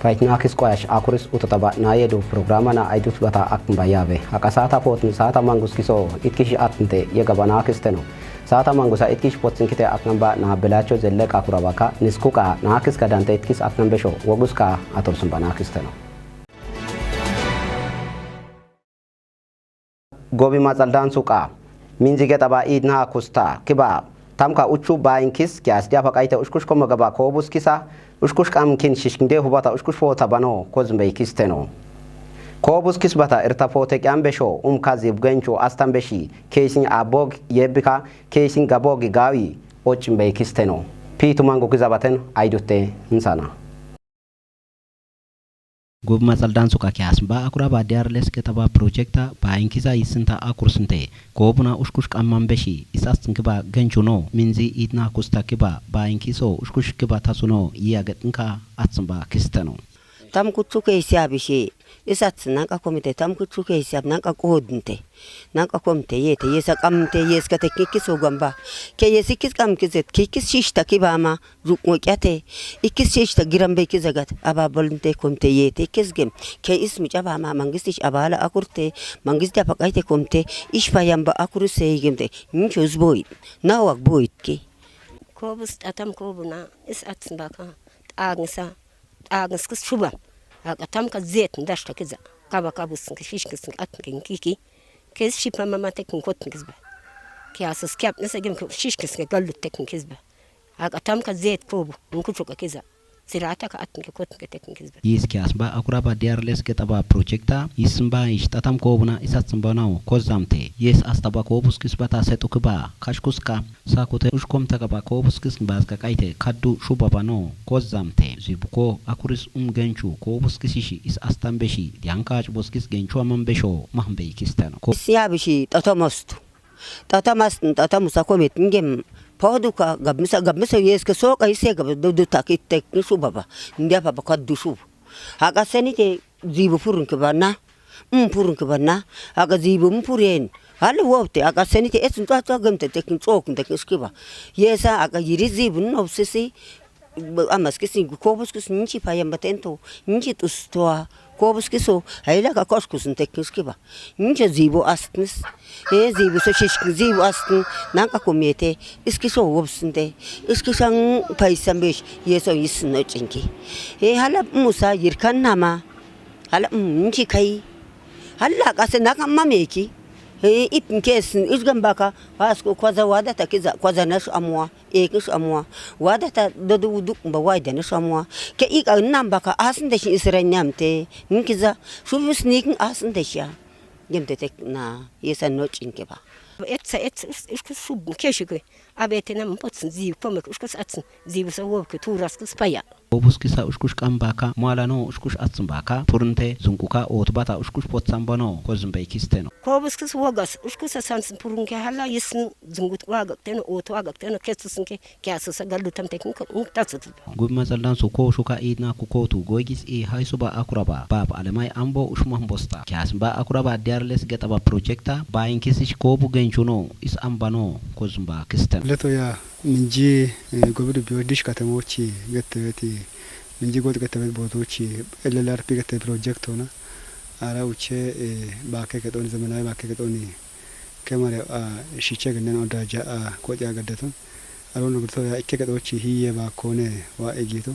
Paitna kis koyash akuris utataba na yedu programa na aidut bata akmba yabe akasata potni sata mangus kiso itkish atnte yegabana kisteno sata mangusa itkish potsin kite aknamba na belacho zelle kakurabaka niskuka na kis kadante itkis aknambesho waguska atorsun bana kisteno gobi matsaldan suka minjige taba idna kusta kiba tamka uchu bainkis kias dia pakaite uskush komo gaba kobus kisa uskush kam kin shishkinde hubata uskush fota bano kozmbe kisteno kobus kisbata irtafote kyambesho kazib gencho astambeshi kesin abog yebika kesin gabogi gawi ochmbe kisteno pitu mango kizabaten aidutte insana gob matsaldan suka kias ba akura ba diarles ketaba projecta ba inkiza isinta akursinte gobuna uskush kamman beshi isastin kiba genchuno minzi idna kusta kiba ba inkiso uskush kiba tasuno yagetinka atsamba kisteno tam kutsuke isiabishi isatsna ka komite tam kutsuke isiab nanka kodnte nanka komite yete yesa kamte yeska tekkiso gamba ke yesikis kam kizet kikis shishta kibama rukmokyate ikis shishta girambe kizagat aba bolnte komite yete kisgem ke ismi jabama mangistish abala akurte mangistia pakaite komite ishpayamba akuruse yigemte nchos boy nawak boytki kobus atam kobuna isatsnbaka agsa agskis shuba akatam ka zet ndashta kiza kaba kabus kishkis atkin kiki kes shipa mama tekin kotn kizba kiasas kyap nesagem shishkis galut tekin kizba akatam ka zet kobu nkuchuka kiza sirata ka atkin kotn tekin kizba yis kias ba akura ba diarles ketaba projecta ismba ishtatam kobuna isatsmbanaw kozamte yes astaba kobus kisbata setukba kashkuska sakote ushkomta kaba kobus kisbazka kaite kaddu shubabano kozamte zibuko akuris genchu kobus kisishi is astambeshi yankach boskis genchu amambesho mahmbe kistano siabishi tatamusa komet ngem poduka gabmisa yeska soka isega do takitte shubaba ndia baba kaddu shub haga senite zibu furun kebana furun kebana haga zibu mpuren hali wote haga senite etun tata gamte tekin tsokun tekin skiba yesa haga yiri zibu no sisi amas kisi kobus kisi nchi payambatento nchi tustoa kobus kiso hayla ka koskus tekin skiba nchi zibu astnis zibu so shishkin zibu astn nanka komete iskiso wobsnde iskisan paisambesh yeso yisno chinki hala musa yirkan nama hala nchi kai hala kase naka mameki ipin kesin isgambaka wasko kwaza wada takiza kwaza nasu amwa ekis amwa wada ta dodu duk ba wada nasu amwa ke ika nambaka asin da shi isranyamte nkiza shubus nikin asin da shi gemte tek na yesa no chinke ba etsa iskus shub keshike abetena mpotsin ziv pomek iskus atsin ziv so wobke turas kuspaya kobus kisa uskush kambaka mwalano uskush atsmbaka purnte zunkuka otbata uskush potsambano kozmbe kisteno kobus kis wogas uskus sans purunke hala yisn zungut waga teno otwaga teno ketsusinke kyasusa galutam teknik tatsut gob matsaldan su ko shuka idna ku kotu goigis haisuba akuraba bab alemay ambo ushma mbosta kyasba akuraba diarles getaba projecta bayin kisish kobu genchuno is ambano kozmba kisteno leto ya minji gobidu biodish katamochi geteti minji god getebet botochi LLRP gete project ona ara uche baake keton zamanai baake ketoni kemare shiche gnen odaja ko ja gadeton aron gurto ya ikke ketochi hiye ba kone wa egito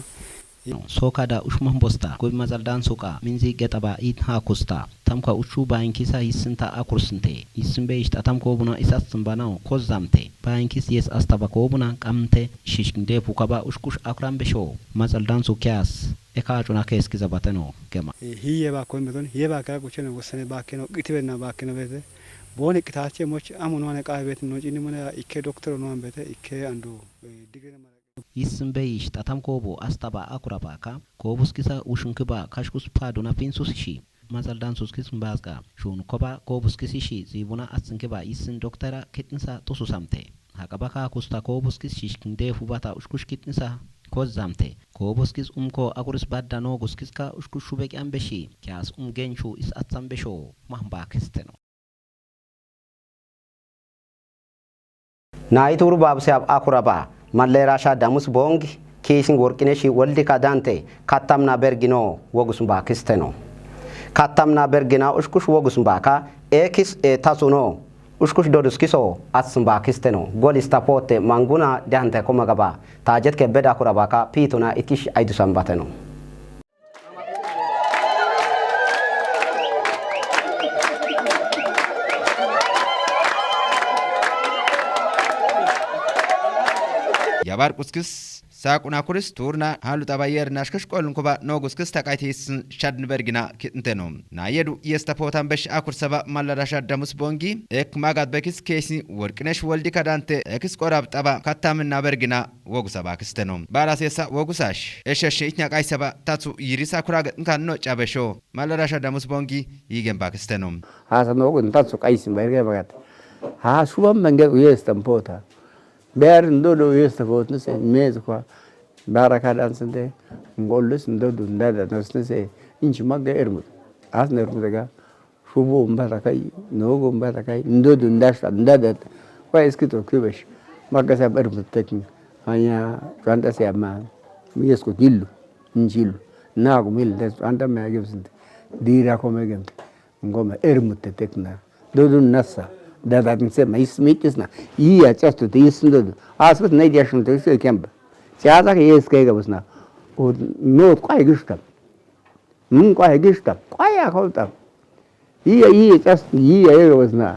soka da ushma mbosta gob matsaldan suka minzi getaba id ha kusta tamka uchu bainkisa isinta akursinte isimbe ishtatam kobuna isatsmbana kozamte bainkis yes astaba kobuna kamte shishkinde pukaba ushkush akram besho matsaldan sukyas ekajuna keskiza bateno kema hiye ba kon beton hiye ba ka kuchene wosane ba keno gitibena ba keno bete bone kitache moch amuno ne ka bet no jini mona ikke doctor no ambete ikke andu digre isimbe ishtatam kobo astaba akurabaka kobus kisa ushunkiba kashkus paduna pinsus shi matsaldan suskis mbazga shun koba kobus kisishi zibuna atsinkiba isin doktora kitnsa tususamte hakabaka kusta kobus kis shishkinde fubata ushkush kitnsa kozamte kobus kis ko akuris badano guskiska ushkush shubek ambeshi kyas genchu is atsambesho mahmba kisteno naituru babse akuraba malera sha damus bongi ኪስን ወርቅነሽ ወልዲ ካዳንቴ ካታምና በርጊኖ ወጉስም ባክስተ ነው ካታምና በርጊና ኡሽኩሽ ወጉስም ባካ ኤክስ ታሱኖ ኡሽኩሽ ዶዱስኪሶ አስም ባክስተ ነው ጎሊስታፖቴ ማንጉና ዳንቴ ኮመገባ ታጀት ከበዳ ኩራባካ ፒቱና ኢኪሽ አይዱ ሰንባተ ነው ያባር ቁስክስ ሳቁና ኩርስ ቱርና ሃሉ ታባየር ናሽከሽ ቆልን ኮባ ኖጉስክስ ተቃይቴስ ሻድንበርግና kitnteno ናየዱ የስተፖታን በሽ አኩር ሰባ ማላዳሻ ደሙስ ቦንጊ ኤክ ማጋት በኪስ ኬሲ ወርቅነሽ ወልዲ ካዳንቴ ኤክስ ቆራብ ጠባ ካታምና በርግና ወጉ ሰባ ክስተኖ ባራሴሳ ወጉሳሽ እሸሽ ኢትኛ ቃይ ሰባ ታቱ ይሪሳ ኩራገ እንካን ነው ጫበሾ ማላዳሻ ደሙስ ቦንጊ ይገንባ ክስተኖ ሃሰኖ ወጉን ታቱ ቃይስ በርገ ባጋት ሃ ሹበም መንገ የስተፖታ ber ndodo yesta votnes mezqua baraka dansende ngolus ndodo ndada nosnese inchi magga ermut as nermutaga shubu mbarakai nogo mbarakai ndodo ndashta ndada kwa escrito kibesh magga sa ermut tekin hanya kwanda se ama miyesko gillu injilu nago mil des anda me agebsinde dira komegent ngoma ermut tekna dodo nassa dada nse mais mitisna ia chasto tisndo asbet ne diashun te se kemb chaza ke eskega busna o no kwai gishta kwai gishta kwai ya kolta ia chasto ia busna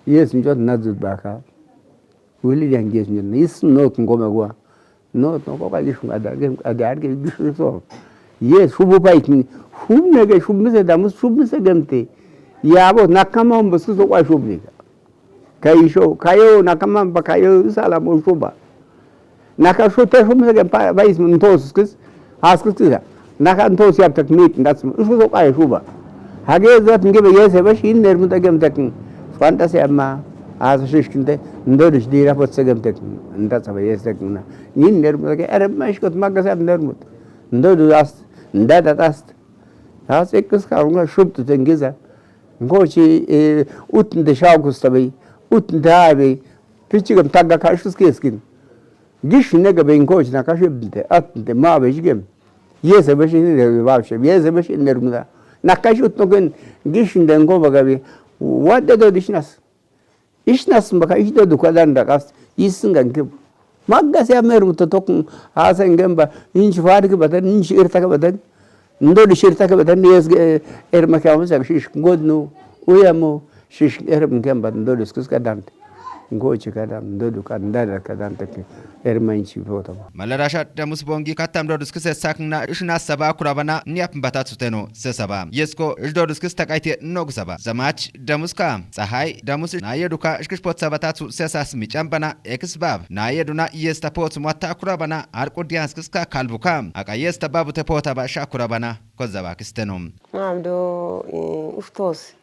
yes mi jot nazut baka wili yanges mi nis no ngoma gwa no ko ka gishun ada ge gishun so yes hubu baitin humnege shumse damus shumse gemte yabo nakama mbusu so kwa shumnika kaisho kayo nakama bakayo sala moshuba nakashote shumse ge bais ntoskis haskis naka ntos yap teknik ndats usho kwa shuba hage zat ngebe yese bash in nermut agem tekn fantasy amma az shishkinde ndodish dira potsegem tekn ndats ba yes tekna in nermut ge ermash kot magasab nermut ndodu ast ndada ast has ekes karunga shubt tengiza ngochi utn de shaugustabi utn dabe pichigam tagga kashus keskin gish nega ben coach na kashibde atde ma bejgem yese besh ni de babshe yese besh nermuda na kashut no gen gish ndengo bagabi wadde do dishnas ishnas baka ishdo du kadan da kas yisingan ke magga se amer to tokun hasen gemba inch farge badan inch irtaka badan ndo di shirtaka badan yes ermakam sa shish godnu uyamo shish erm gemba ndo diskus kadant ngochi kadam ndodu kandada kadante ermanchi foto malarasha damus bongi katam do diskus sakna ishna saba kurabana niap batatuteno sesaba yesko ildo diskus takaite nog saba zamach damuska sahay damus nayeduka ishkishpot sabatatu sesas michambana exbab nayeduna yestapot mata kurabana arqodians kiska kalbuka akayesta babu tepota ba shakurabana kozaba kistenom mamdo uftos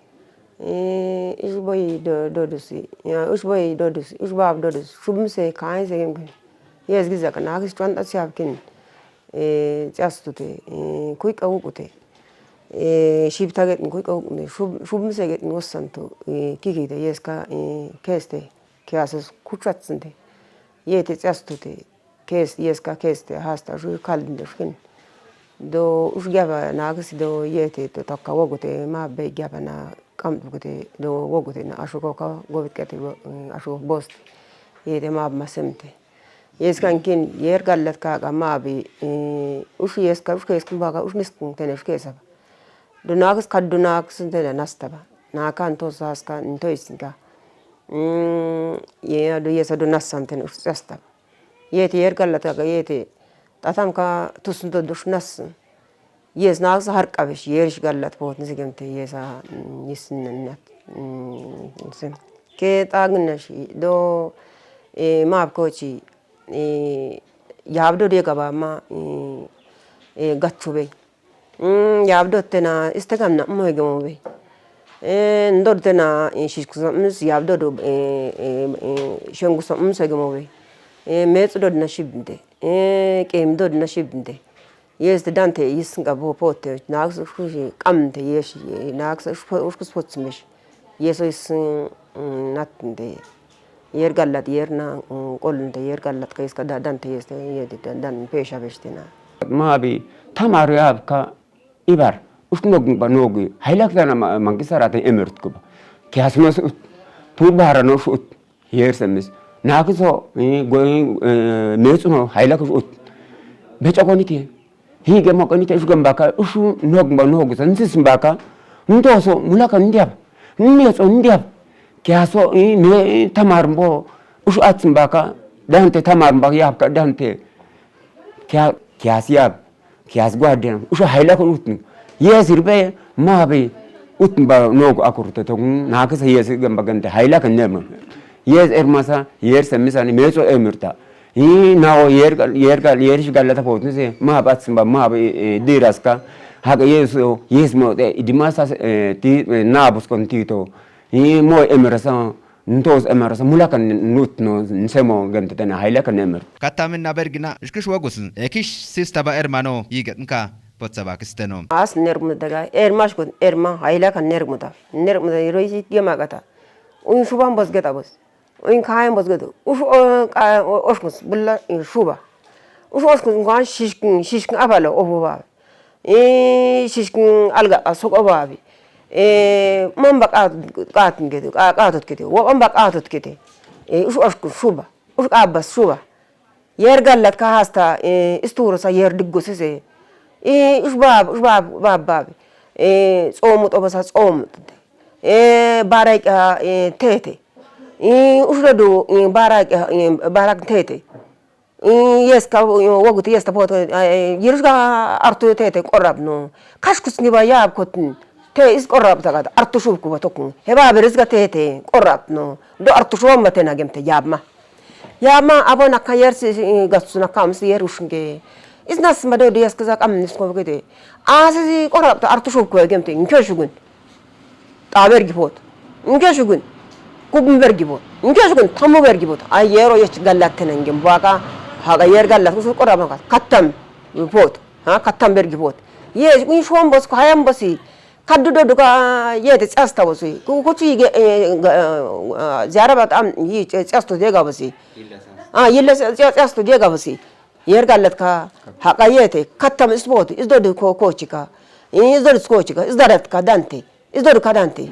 ishboy dodusi ya ishboy dodusi ishbab dodus shubmse kai segem yes giza kana gis twan asyapkin chastute kuik awukute shibtaget kuik awukne shubmse get nosanto kigide yes ka keste kiasus kutratsende yete chastute kes yes ka keste hasta ju kaldinde skin do ushgaba nagis do yete to takka wogote ma be gaba na kam gote do wogote na ashuko ka gobit kete ashuko bost yete ma masemte yes kan kin yer gallat ka ga ma bi ush yes ka baga ush niskun tene shkesa do nagis kadunak sintena nastaba na kan to saska nto isinga ye do yes do nasamten ush sasta yete yer gallat ka yete tatam ka tusundo dush nas yes nags har qabesh yerish gallat bot nizgemte yesa yisnennat sem ke tagnashi do map kochi yabdo de gaba ma gatchube yabdo tena istagamna moygemobe ndor tena shishkusams yabdo do shengusam segemobe metsdo na shibde kemdo na shibde yes the dante yisinga bo pote nags shuji qamde yesh nags ushkus potsmesh yeso is natde يرجلت يرنا قلنا يرجلت كيس كدا دانت يست دان بيشا بيشتنا ما بي تماري أبكا إبر وش نوع بنوعي هيلك أنا ما كسرت إمرت كبا كياس ما سوت تود بحر نوشوت يرسمس ناقصه قوي نيسونه هيلك شوت بيتشاكونيتي هي جماعة كونيتي إيش جنبك إيش نوع بنوعي سنسيس بكا ندوسو ملاك ندياب نيسو ندياب كياسو نه تمارمبو إيش أتسم بكا دانتي تمارمبو يابكا دانتي كياس ياب كياس قادين وش هيلاكون وتن ياسير بيه ما بي وتن با نوغ أكورته تون ناقص ياسير جنب جنته هيلاك النعمة ياس إرماسا يرس مساني ميسو إمرتا ناو يرش قالته فوتني سه ما باتسم با ما بي ديراسكا هذا يسمو إدماسا تي نابوس كونتيتو مو إمرسا نتوز أمرسا ملاك نوتنو نسمو جنتنا هيلاك النعمة كتامنا برجنا إشكش وجوسن إكش سيستبا إرمانو يجتنكا بتسبا كستنو as nermu daga ermash kun erma haila kan nermu da iroisi gema gata un shuban bos gata bos un kaim bos gata oshkus bulla in shuba oshkus ngan shishkin abalo obuba shishkin alga asuk obabi mamba qatin gede qatot gede wa mamba qatot gede oshkus shuba abas shuba yergallat ka hasta isturo sa yer diggosese إيش باب صوم طبعا صوم بارك تيتي إيش ردو بارك تيتي يسكا وقت يستا بوت يرجع أرتو تيتي قرب نو كشكس نبا ياب كتن تي إس قرب تقعد أرتو شوف كوبا تكون هبا برزق تيتي قرب نو دو أرتو شو ما تنا جمت ياب ما أبو نكايرس قصنا كام سير وشنجي إذا ناس ما دو دياس كذا كم نسمع كده آساسي قرب تأرتشوف كوي جمتي إنكش شغون تابرجي فوت إنكش شغون كوب برجي فوت إنكش شغون ثمو برجي فوت أيرو يش قلت تنجم باكا هذا ير قلت وش قرب ما كتم فوت كتم برجي فوت يس كون شوام بس كهايم بسي كدو دو كا يدس أستا بسي كوتشي زيارة بات أم أستو ديجا بسي يلا أستو ديجا بسي يرجعلت كا حقيقته كتم إسبوت إزدود كوتشيكا إزدود كوتشيكا إزدارت كدانتي إزدود كدانتي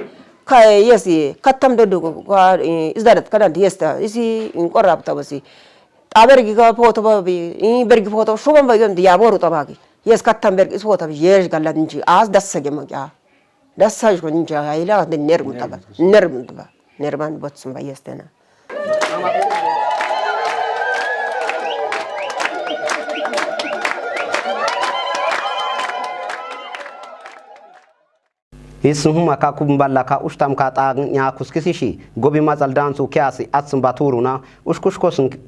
كا يسي كتم دودو كا إزدارت كدانتي يستا يسي إنقرب تبسي أبرجي كا فوتو بابي برجي فوتو شو بام بيجون ديابورو تباكي يس كتم برجي إسبوت أبي يرجعلت نجي آس دسّة ما دسّة جو نجي هايلا نرمو تبا نرمان بتسمع يستنا Isuma ka kumballa ka ustam ka ta nya kuskisishi gobi mazal dansu kiasi atsun baturuna ushkush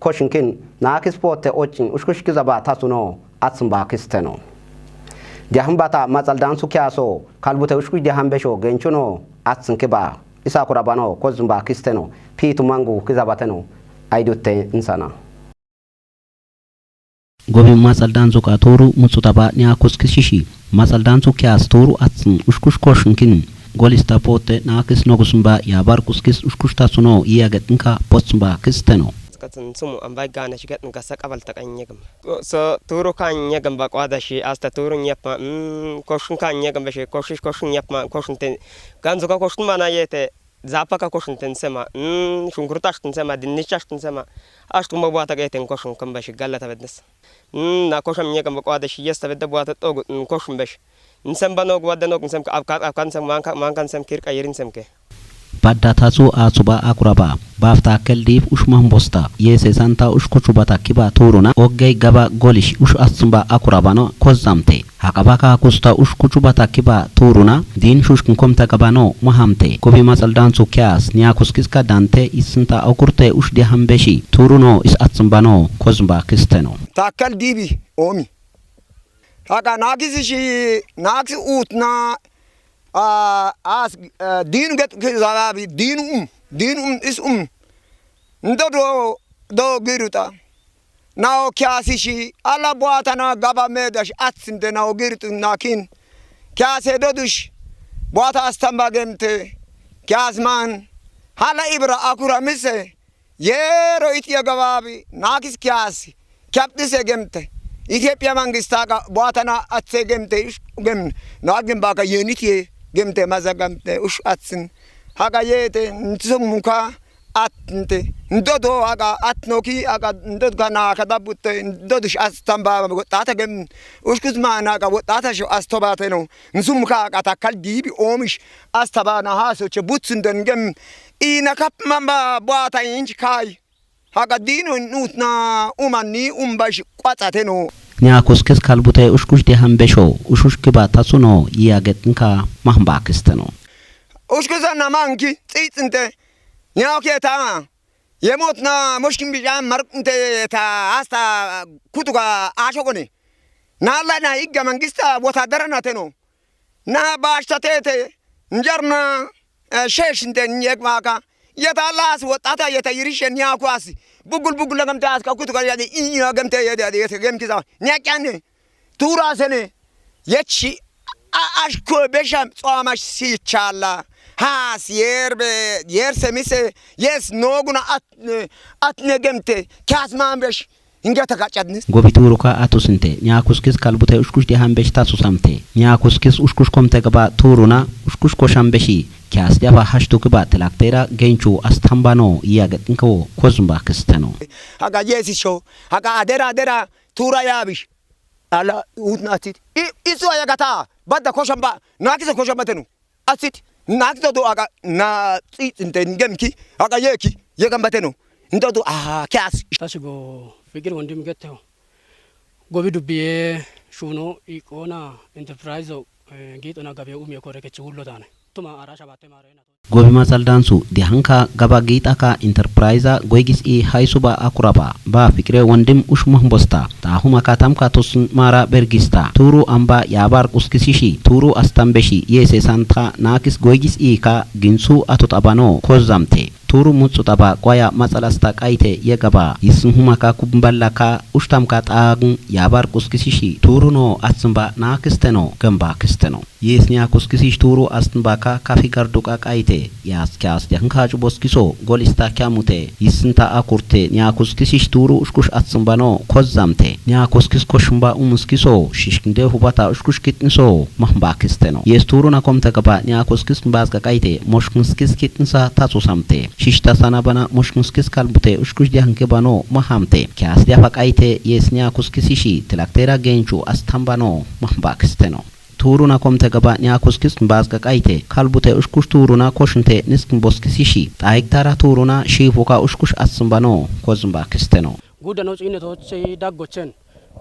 koshinkin na kisporte ochin ushkush kizaba tasuno atsun ba kisteno jahambata mazal dansu kiaso kalbute ushkush jahambesho genchuno atsun kiba isa kurabano kozumba kisteno pitu mangu kizabateno aidutte insana gobi masal danzu ka toru mutsutaba nya kuskisishi masal danzu kias toru atsun ushkush koshinkin golista pote na kis nogusumba ya bar kuskis ushkushta suno iya getinka potsumba kisteno katun sumu ambai gana shigat nka sakabal takanyegam so toru kanyegam ba kwadashi asta toru nyapma koshin kanyegam be koshin nyapma koshin ten ganzu ka koshin mana yete zapaka koshin ten sema shungurtash ten sema dinnichash ten sema ashtum bwata geten koshin kamba shi galata bednes na kosham nyegam ba kwadashi yesta bedda bwata togu koshin besh nsamba nog wadda nog nsem ka afkan sem mankan sem kirka yirin semke Badatazu asuba akuraba bafta keldif ushmah bosta yese santa ushkuchubata kiba turuna oggey gaba golish ush asumba akurabano kozamte hakabaka kusta ushkuchubata kiba turuna din shushkin komta gabano muhamte kobi masal dansu kyas nya kuskiska dante isinta okurte ush de hambeshi turuno is atsumbano kozumba kisteno takal dibi omi haka nagishi nagsi utna as din get zabi din is do giruta now kyasishi ala boata na gaba medash atsinde na girutu nakin kyase dodush boata astamba gente kyasman hala ibra akura mise የሮይት የገባቢ ናክስ ኪያስ ከብትስ ገምተ ኢትዮጵያ መንግስት አጋ ቦታና አትሰ ገምተ ገም ናግን ባጋ የኒት ገምተ ማዘጋምተ ኡሽ አትስን ሃጋ የተ እንትሙካ አትንተ እንዶዶ አጋ አትኖኪ አጋ እንዶድ ጋና ከዳቡተ እንዶድሽ አስተምባ ወጣታ ገም ኡሽኩዝ ማና አጋ ወጣታ ሾ አስተባተ ነው እንሱምካ አጋ ታካል ዲቢ ኦምሽ አስተባና ሃሶቸ ቡትስን ደንገም ኢነካፕ ማምባ ቦታ ኢንች ካይ ሃጋ ዲኑ ኑትና ኡማኒ ኡምባሽ ቋጻቴ ነው ኛኮስከስ ካልቡተ ኡሽኩሽ ዲሃምበሾ ኡሹሽ ግባታ ሱኖ ያገጥንካ ማህምባክስተ ነው ኡሽኩዛና ማንኪ ጺጽንተ ኛውኬታ የሞትና ሙሽኪን ቢጃን መርቅንተ ታ አስታ ኩቱጋ አሾጎኔ ናላና ይገ መንግስታ ወታደረናቴ ነው ና ባሽታቴ እንጀርና ሼሽንተ ኘቅማካ የታላስ ወጣታ የተይሪሽ ኛኳስ ቡጉል ቡጉል ለገምታ አስካ ኩቱጋ ያዲ ኢኛ ገምተ ያዲ የተገምኪዛ ኛቃኔ ቱራሰኔ የቺ አሽኮ በሻም ጾማሽ ሲቻላ has yer semise yes noguna at negemte kas mambesh inga takachadnis ጎቢቱሩካ አቱስንቴ ኛኩስኪስ ካልቡተ ኡሽኩሽ ዲሃምበሽ ታሱሳምቴ ኛኩስኪስ ኡሽኩሽ ኮምተ ገባ ቱሩና ኡሽኩሽ ኮሻምበሺ ኪያስ ዲያባ ሀሽቱ ግባ ተላክቴራ ገንቹ አስተምባኖ ያገጥንከ ኮዝምባ ክስተኖ አጋ የሲሾ አጋ አደራ ቱራ ያብሽ አላ ኡትናቲት ኢሱ ያጋታ ባዳ ኮሻምባ ናኪስ ኮሻምባተኑ አሲት ናክቶ አጋ ና ጺጽንተ እንገምኪ አጋ የኪ የገምበተ ነው እንዶዱ ኪያስ ታሽጎ ፍቅር ወንድም ገተው ጎቢ ዱብዬ ሹኖ ኢቆና ኢንተርፕራይዝ ጌጦና ገበው የሚኮረከች ሁሎታነ ቱማ አራሻ ባተ ማረና ጎቢማ ጸልዳንሱ ዲሃንካ ገባ ጌጣካ ኢንተርፕራይዛ ጎይጊስ ሃይሱባ አኩራባ ባ ፍቅሬ ወንድም ኡሽ መህምቦስታ ታሁ ማካታም ካቶስ ማራ በርጊስታ ቱሩ አምባ ያባር ቁስኪሲሺ ቱሩ አስታምበሺ የሴ ሳንታ ናኪስ ጎይጊስ ካ ግንሱ አቶጣባኖ ኮዛምቴ ቱሩ ሙጹ ጠባ ቆያ ማጸላስታ ቃይቴ የገባ ይስንሁማካ ኩምባላካ ኡሽታምካ ጣግን ያባር ቁስኪሲሺ ቱሩ ኖ አስንባ ናክስተኖ ገንባ ክስተኖ የስኒያ ቁስኪሲሽ ቱሩ አስንባካ ካፊ ጋርዱቃ ቃይቴ ያስኪያስ ያንካጭ ቦስኪሶ ጎልስታ ኪያሙቴ ይስንታ አኩርቴ ኒያኩስኪሲሽ ቱሩ ኡሽኩሽ አስንባኖ ኮዛምቴ ኒያኩስኪስ ኮሽምባ ኡሙስኪሶ ሽሽክንደ ሁባታ ኡሽኩሽ ኪትንሶ ማህምባ ክስተኖ የስቱሩና ኮምተገባ ኒያኩስኪስ ባዝጋ ቃይቴ ሞሽክንስኪስ ኪትንሳ ታጹሳምቴ ሽሽታ ሳናባና ሞሽክንስኪስ ካልቡቴ ኡሽኩሽ ዲያንኬባኖ ማሃምቴ ኪያስ ዲያፋቃይቴ የስኒያ ኩስኪሲሺ ትላክቴራ ገንቹ አስተምባኖ ማህምባ ክስተኖ ቱሩና ኮምተ ገባ ኒያኩስኪስ ባዝጋ ቃይቴ ካልቡቴ ኡሽኩሽ ቱሩና ኮሽንቴ ንስክን ቦስኪሲሺ ጣይክታራ ቱሩና ሺፉካ ኡሽኩሽ አስምባኖ ኮዝምባ ክስተኖ ጉደኖ ጺነቶች ዳጎቸን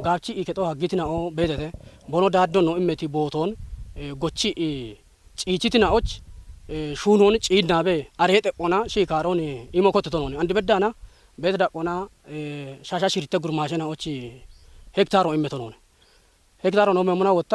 ጋብቺ ኢከቶ ሀጊትናኦ ቤተተ ቦኖ ዳዶኖ እመቲ ቦቶን ጎቺ ጪቺትናዎች ሹኖን ጪናቤ አሬ ጠቆና ሺካሮን ኢሞኮተቶን አንድ በዳና ቤት ዳቆና ሻሻ ሽሪተ ጉርማሸናዎች ሄክታሮ ኢመቶን ሄክታሮ ነው መሙና ወጣ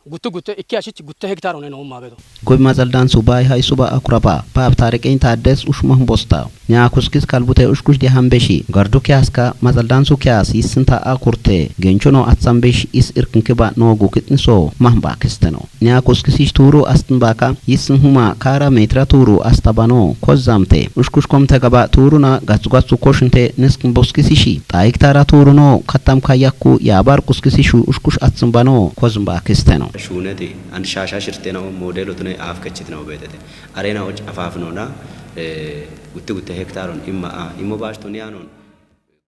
ጉቱ እኪያሽች ጉቱ ሄክታር ሆነ ነው ማገዶ ጎቢማ ጸልዳንሱ ባይ ሃይሱባ አኩራባ ባብ ታሪቀኝ ታደስ ኡሽ መህምቦስታ ኒያኩስኪስ ካልቡቴ ኡሽኩሽ ዲሃምበሺ ጋርዱ ኪያስካ ማጸልዳንሱ ኪያስ ይስንታ አኩርቴ ገንቾኖ አትሳምበሽ ኢስ እርክንክባ ኖጉ ክትንሶ ማህምባ ክስተኖ ኒያኩስኪሲሽ ቱሩ አስትንባካ ይስንሁማ ካራ ሜትራ ቱሩ አስታባኖ ኮዛምቴ ኡሽኩሽ ኮምተ ገባ ቱሩና ጋጽጓጹ ኮሽንቴ ንስክን ቦስኪሲሺ ጣይክታራ ቱሩኖ ከታም ካያኩ ያባር ቁስኪሲሹ ኡሽኩሽ አትስምባኖ ኮዝምባ ክስተኖ ሹነቴ አንድ ሻሻ ሽርቴ ነው ሞዴሉ ተነ አፍ ከችት ነው ቤተተ አሬናዎች አፋፍ ነውና ውት ሄክታሩን ኢሞ ባሽቶን ያኖን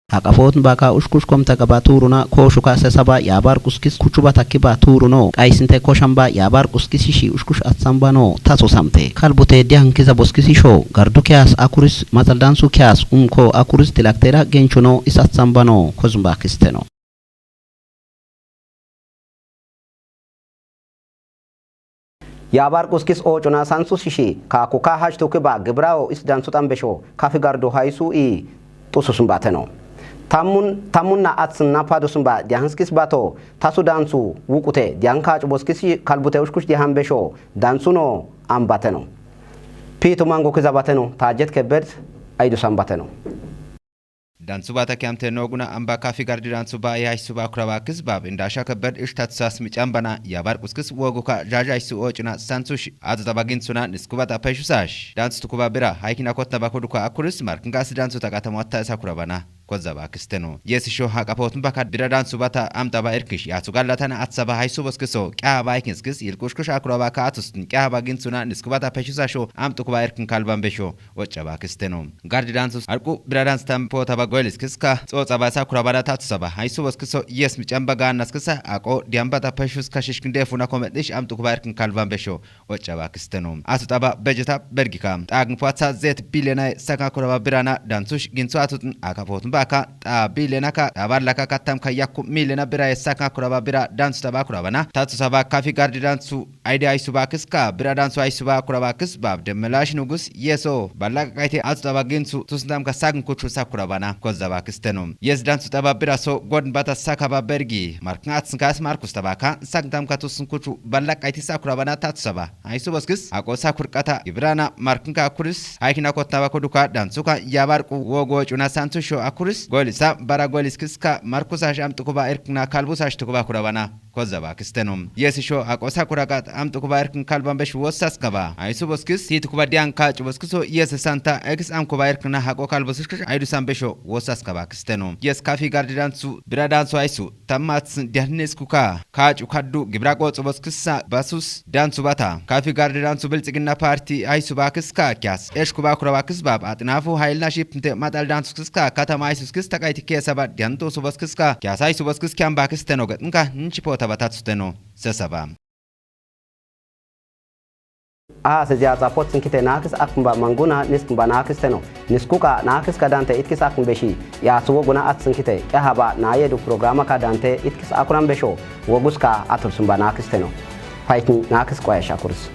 አቀፎት ባካ ኡሽኩሽ ኮምተ ገባ ቱሩና ኮሹካ ሰሰባ ያባር ቁስኪስ ኩቹባ ታኪባ ቱሩኖ ቃይስንቴ ኮሻምባ ያባር ቁስኪሲሺ ኡሽኩሽ አትሳምባኖ ታሶሳምቴ ካልቡቴ ዲያንኪዛ ቦስኪሲሾ ጋርዱ ኪያስ አኩሪስ ማጸልዳንሱ ኪያስ ኡምኮ አኩሪስ ትላክቴራ ገንቹኖ ኢስ አትሳምባኖ ኮዝምባ ክስተኖ ያባር ቁስኪስ ኦጩና ሳንሱ ሲሺ ካኩካ ሀጅቱ ክባ ግብራው ኢስ ዳንሱ ጣምበሾ ካፊ ጋርዶ ሃይሱ ጡሱስም ባተ ነው ታሙና አትስና ፓዶስም ባ ዲያንስኪስ ባቶ ታሱ ዳንሱ ውቁቴ ዲያንካጭ ቦስኪሲ ካልቡቴ ኡሽኩሽ ዲሃምበሾ ዳንሱ ነው አምባተ ነው ፒቱ ማንጎ ክዛ ባተ ነው ታጀት ከበድ አይዱ ሳምባተ ነው ዳንሱባ ተካምተ ኖጉና አምባ ካፊ ጋርዲ ዳንሱባ ያይሱባ ኩራባ ክስባብ እንዳሻ ከበድ እሽታትሳስ ምጫምባና ያባር ቁስክስ ወጉካ ጃጃይሱ ኦጭና ሳንሱሽ አዘባጊንሱና ንስኩባታ ፔሹሳሽ ዳንስ ትኩባ ብራ ሃይኪና ኮትና ባኮዱካ አኩርስ ማርክንጋስ ዳንሱ ተቃተሟታ ሳኩራባና ኮዛባ ክስተኖ የስሾ ሀቃፖትን ባካድ ብራ ዳንሱባታ አምጣባ እርክሽ ያሱጋላታና አትሰባ ሃይሱ በስክሶ ቂያባ አይክንስክስ ይልቁሽኩሽ አኩራባ ካአቱስን ቂያባ ጊንሱና ንስኩባታ ፔሹሳሾ አምጥኩባ እርክን ካልባን በሾ ወጨባ ክስተኖ ጋርዲ ዳንሱ አርቁ ብራ ዳንስ ታምፖ ተባጎልስ ክስካ ጾጻባ ሳኩራባዳ ታትሰባ ሃይሱ በስክሶ የስ ምጫምባጋ ናስክሳ አቆ ዲያምባታ ፔሹስ ከሽሽ ክንደፉና ኮመጥሽ አምጥኩባ እርክን ካልባን በሾ ወጨባ ክስተኖ አቱጣባ በጀታ በርጊካ ጣግን ፏታ ዜት ቢሊዮና ሰካኩራባ ብራና ዳንሱሽ ጊንሱ አቱጥን አካፖትን ባካ ጣቢሊዮና ካ አባላካ ካታም ካያኩ ሚሊዮና ብራ የሳካ ኩራባ ብራ ዳንሱ ተባ ኩራባና ታቱ ሰባ ካፊ ጋርዲ ዳንሱ አይዲ አይሱባ ክስካ ብራ ዳንሱ አይሱባ ኩራባ ክስ ባብ ደመላሽ ንጉስ የሶ ባላካ ካይቴ አቱ ተባ ጊንሱ ቱስንዳም ካሳግን ኩቹ ሳኩራባና ኮዛባ ክስተኖ የስ ዳንሱ ተባ ብራ ሶ ጎድን ባታ ሳካባ በርጊ ማርክናት ስንካስ ማርኩስ ተባካ ሳግንታም ካቱስን ኩቹ ባላካ ካይቴ ሳኩራባና ታቱ ሰባ አይሱ በስክስ አቆ ሳኩርቃታ ይብራና ማርክንካ ኩርስ አይኪና ኮታባ ኮዱካ ዳንሱካ ያባርቁ ወጎጩና ሳንቱሾ ኩርስ ጎሊሳ ባራጎሊስ ክስካ ማርኩሳሽ አምጥኩባ እርክና ካልቡሳሽ ትኩባ ኩራባና ኮዛባ ክስተኖም የስሾ አቆሳ ኩራቃት አምጥኩባ እርክን ካልባን በሽ ወሳስ ከባ አይሱ በስክስ ሲትኩባ ዲያን ካጭ በስክሶ የስሳንታ ኤክስ አምኩባ እርክና ሀቆ ካልቡስሽ አይዱሳን በሾ ወሳስ ከባ ክስተኖም የስ ካፊ ጋርዲ ዳንሱ ብራ ዳንሱ አይሱ ተማት ዲያንስ ኩካ ካጩ ካዱ ግብራ ቆጽ በስክሳ ባሱስ ዳንሱ ባታ ካፊ ጋርዲ ዳንሱ ብልጽግና ፓርቲ አይሱ ባክስካ ኪያስ ኤሽኩባ ኩራባ ክስባብ አጥናፉ ኃይልና ሺፕንተ ማጣል ዳንሱ ክስካ ከተማ አይሱስ ክስ ተቃይቲ ከሰባ ዲያንቶ ሱበስክስካ ኪያሳይ ሱበስክስ ኪያም ባክስተኖ ገጥንካ እንቺ ፖታባታትስተኖ ሰሰባ sezia zapot sinkite nakis akmba manguna niskmba nakis teno niskuka nakis kadante itkis akm beshi ya suwo guna at sinkite kahaba na yedu programa kadante itkis akuran besho woguska atul sumba nakis teno fighting nakis kwaya shakurus